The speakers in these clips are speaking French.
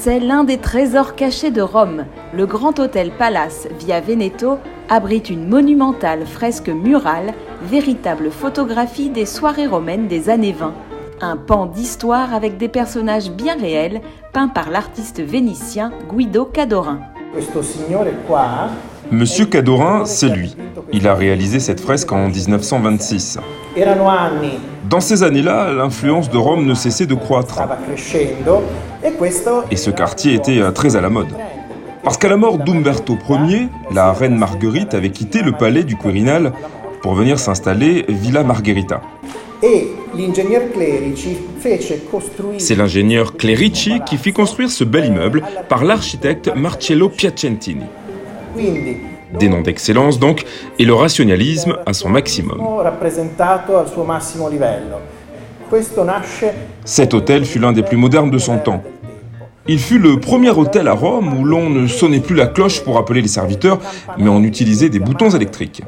C'est l'un des trésors cachés de Rome. Le Grand Hôtel Palace Via Veneto abrite une monumentale fresque murale, véritable photographie des soirées romaines des années 20. Un pan d'histoire avec des personnages bien réels, peints par l'artiste vénitien Guido Cadorin. Monsieur Cadorin, c'est lui. Il a réalisé cette fresque en 1926. Dans ces années-là, l'influence de Rome ne cessait de croître. Et ce quartier était très à la mode. Parce qu'à la mort d'Umberto Ier, la reine Marguerite avait quitté le palais du Quirinal pour venir s'installer Villa Margherita. C'est l'ingénieur Clerici qui fit construire ce bel immeuble par l'architecte Marcello Piacentini. Des noms d'excellence donc, et le rationalisme à son maximum. Cet hôtel fut l'un des plus modernes de son temps. Il fut le premier hôtel à Rome où l'on ne sonnait plus la cloche pour appeler les serviteurs, mais on utilisait des boutons électriques.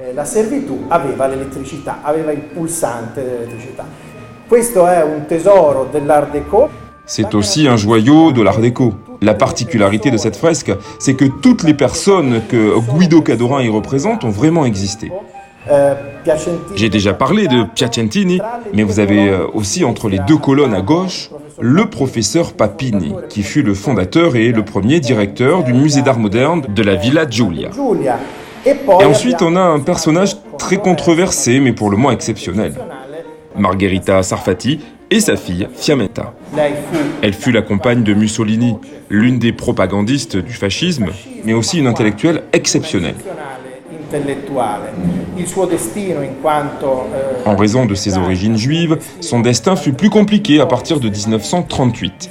C'est aussi un joyau de l'Art déco. La particularité de cette fresque, c'est que toutes les personnes que Guido Cadorin y représente ont vraiment existé. J'ai déjà parlé de Piacentini, mais vous avez aussi entre les deux colonnes à gauche le professeur Papini, qui fut le fondateur et le premier directeur du musée d'art moderne de la Villa Giulia. Et ensuite, on a un personnage très controversé, mais pour le moins exceptionnel. Margherita Sarfati et sa fille Fiammetta. Elle fut la compagne de Mussolini, l'une des propagandistes du fascisme, mais aussi une intellectuelle exceptionnelle. En raison de ses origines juives, son destin fut plus compliqué à partir de 1938.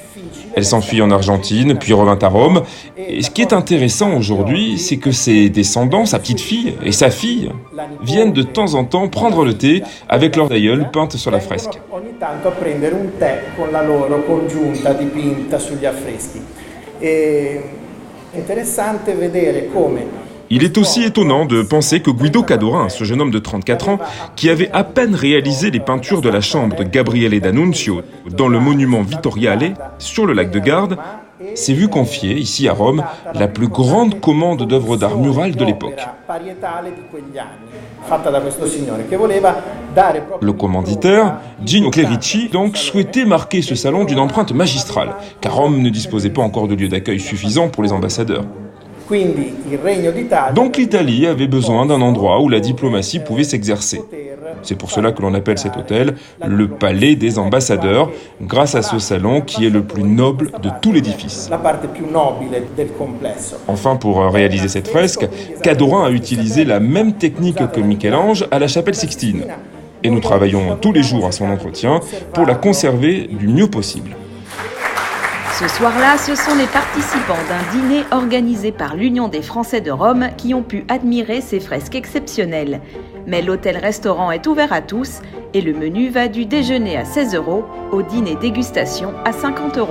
Elle s'enfuit en Argentine, puis revint à Rome. Et ce qui est intéressant aujourd'hui, c'est que ses descendants, sa petite fille et sa fille, viennent de temps en temps prendre le thé avec leur aïeul peinte sur la fresque. Il est aussi étonnant de penser que Guido Cadorin, ce jeune homme de 34 ans, qui avait à peine réalisé les peintures de la chambre de Gabriele D'Annunzio dans le monument Vittoriale, sur le lac de Garde, s'est vu confier, ici à Rome, la plus grande commande d'œuvres d'art murales de l'époque. Le commanditaire, Gino Clerici, donc, souhaitait marquer ce salon d'une empreinte magistrale, car Rome ne disposait pas encore de lieu d'accueil suffisant pour les ambassadeurs. Donc l'Italie avait besoin d'un endroit où la diplomatie pouvait s'exercer. C'est pour cela que l'on appelle cet hôtel le Palais des Ambassadeurs, grâce à ce salon qui est le plus noble de tout l'édifice. Enfin, pour réaliser cette fresque, Cadorin a utilisé la même technique que Michel-Ange à la chapelle Sixtine. Et nous travaillons tous les jours à son entretien pour la conserver du mieux possible. Ce soir-là, ce sont les participants d'un dîner organisé par l'Union des Français de Rome qui ont pu admirer ces fresques exceptionnelles. Mais l'hôtel-restaurant est ouvert à tous et le menu va du déjeuner à 16 € au dîner dégustation à 50 €.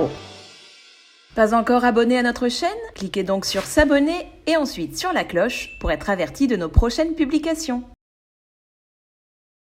Pas encore abonné à notre chaîne? Cliquez donc sur s'abonner et ensuite sur la cloche pour être averti de nos prochaines publications.